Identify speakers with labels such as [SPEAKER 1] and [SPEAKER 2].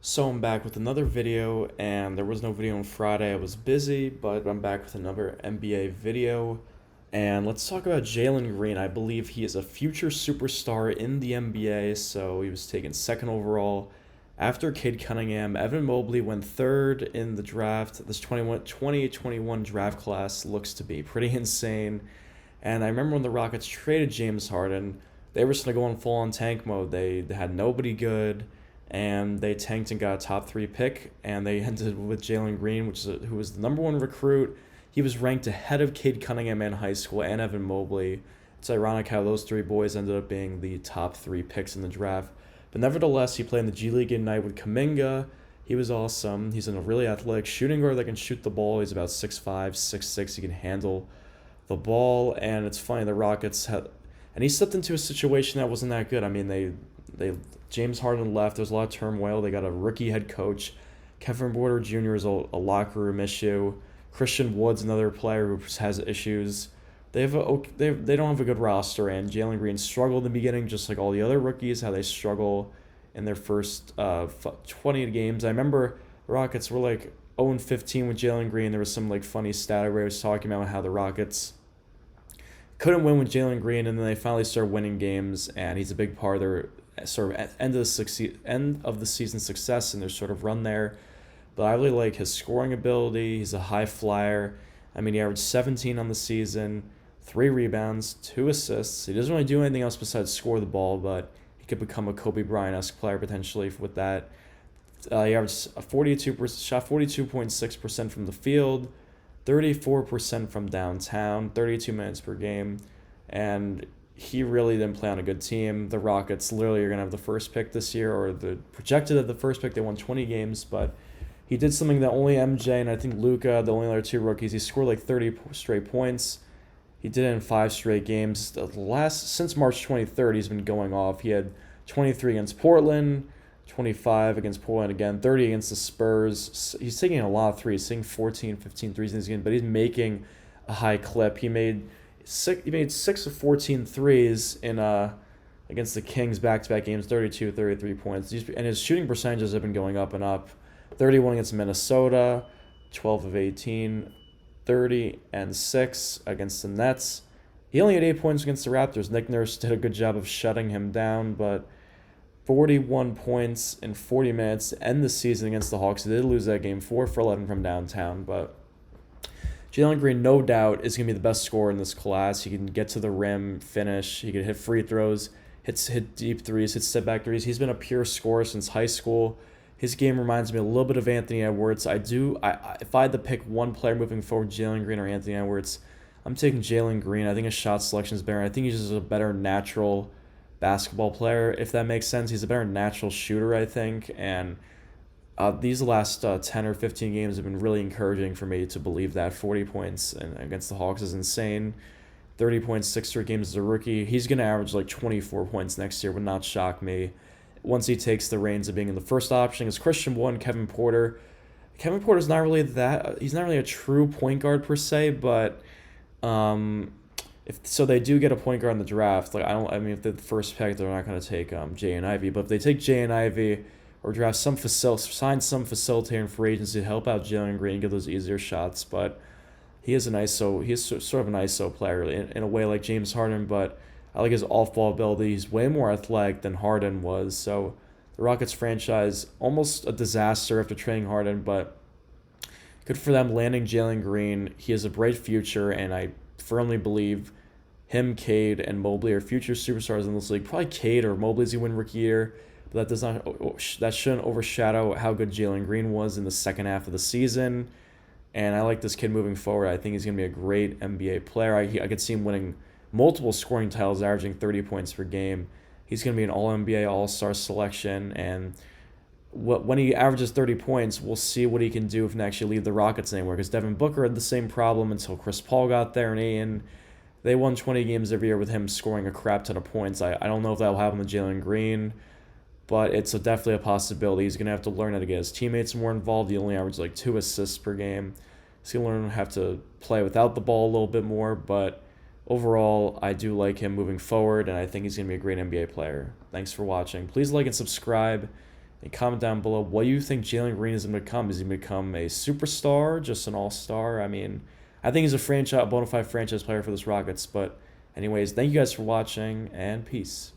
[SPEAKER 1] So I'm back with another video, and there was no video on Friday. I was busy, but I'm back with another NBA video. And let's talk about Jalen Green. I believe he is a future superstar in the NBA, so he was taken second overall after Cade Cunningham. Evan Mobley went third in the draft. This 2021 draft class looks to be pretty insane. And I remember when the Rockets traded James Harden, they were just going to go on full on tank mode. They had nobody good, and they tanked and got a top three pick, and they ended with Jalen Green, who was the number one recruit. He was ranked ahead of Cade Cunningham in high school and Evan Mobley. It's ironic how those three boys ended up being the top three picks in the draft. But nevertheless, he played in the G League Ignite with Kuminga. He was awesome. He's a really athletic shooting guard that can shoot the ball. He's about 6'5", 6'6". He can handle the ball, and it's funny, the Rockets had, and he stepped into a situation that wasn't that good. I mean, they James Harden left. There's a lot of turmoil. They got a rookie head coach. Kevin Porter Jr. is a locker room issue. Christian Wood's another player who has issues. They don't have a good roster, and Jalen Green struggled in the beginning, just like all the other rookies. How they struggle in their first 20 games. I remember the Rockets were like 0-15 with Jalen Green. There was some like funny stat where I was talking about how the Rockets couldn't win with Jalen Green, and then they finally started winning games, and he's a big part of their sort of end of the season success and their sort of run there. But I really like his scoring ability. He's a high flyer. I mean, he averaged 17 on the season, 3 rebounds, 2 assists. He doesn't really do anything else besides score the ball, but he could become a Kobe Bryant-esque player potentially with that. He averaged 42%, shot 42.6% from the field, 34% from downtown, 32 minutes per game, and he really didn't play on a good team. The Rockets literally are going to have the first pick this year, or the projected at the first pick. They won 20 games, but he did something that only MJ and I think Luka, the only other two rookies, he scored like 30 straight points. He did it in 5 straight games. Since March 23rd, he's been going off. He had 23 against Portland, 25 against Portland again, 30 against the Spurs. He's taking a lot of threes. He's taking 14, 15 threes in this game, but he's making a high clip. He made 6 of 14 threes in against the Kings back-to-back games, 32, 33 points. And his shooting percentages have been going up and up. 31 against Minnesota, 12 of 18, 30 and 6 against the Nets. He only had 8 points against the Raptors. Nick Nurse did a good job of shutting him down, but 41 points in 40 minutes to end the season against the Hawks. They did lose that game, 4 for 11 from downtown, but Jalen Green, no doubt, is going to be the best scorer in this class. He can get to the rim, finish. He can hit free throws, hit deep threes, hit step-back threes. He's been a pure scorer since high school. His game reminds me a little bit of Anthony Edwards. If I had to pick one player moving forward, Jalen Green or Anthony Edwards, I'm taking Jalen Green. I think his shot selection is better. I think he's just a better natural basketball player, if that makes sense. He's a better natural shooter, I think, and these last 10 or 15 games have been really encouraging for me to believe that. 40 points against the Hawks is insane. 30 points, 6 straight games as a rookie. He's going to average like 24 points next year, would not shock me. Once he takes the reins of being in the first option, is Christian Wood and Kevin Porter. Kevin Porter's not really he's not really a true point guard per se, but if so they do get a point guard in the draft. If they're the first pick, they're not going to take Jay and Ivy, but if they take Jay and Ivy, or draft sign some facilitator in free agency to help out Jalen Green and get those easier shots. But he is sort of an ISO player in a way like James Harden, but I like his off-ball ability. He's way more athletic than Harden was. So the Rockets franchise, almost a disaster after trading Harden, but good for them landing Jalen Green. He has a bright future, and I firmly believe him, Cade, and Mobley are future superstars in this league. Probably Cade or Mobley's going to win Rookie Year. But that shouldn't overshadow how good Jalen Green was in the second half of the season. And I like this kid moving forward. I think he's going to be a great NBA player. I could see him winning multiple scoring titles, averaging 30 points per game. He's going to be an All-NBA, All-Star selection. And when he averages 30 points, we'll see what he can do if he can actually lead the Rockets anywhere. Because Devin Booker had the same problem until Chris Paul got there. And they won 20 games every year with him scoring a crap ton of points. I don't know if that will happen with Jalen Green, but it's definitely a possibility. He's going to have to learn how to get his teammates more involved. He only averages like 2 assists per game. He's going to learn how to play without the ball a little bit more. But overall, I do like him moving forward, and I think he's going to be a great NBA player. Thanks for watching. Please like and subscribe, And comment down below what you think Jalen Green is going to become. Is he going to become a superstar, just an all-star? I mean, I think he's a bona fide franchise player for this Rockets. But anyways, thank you guys for watching, and peace.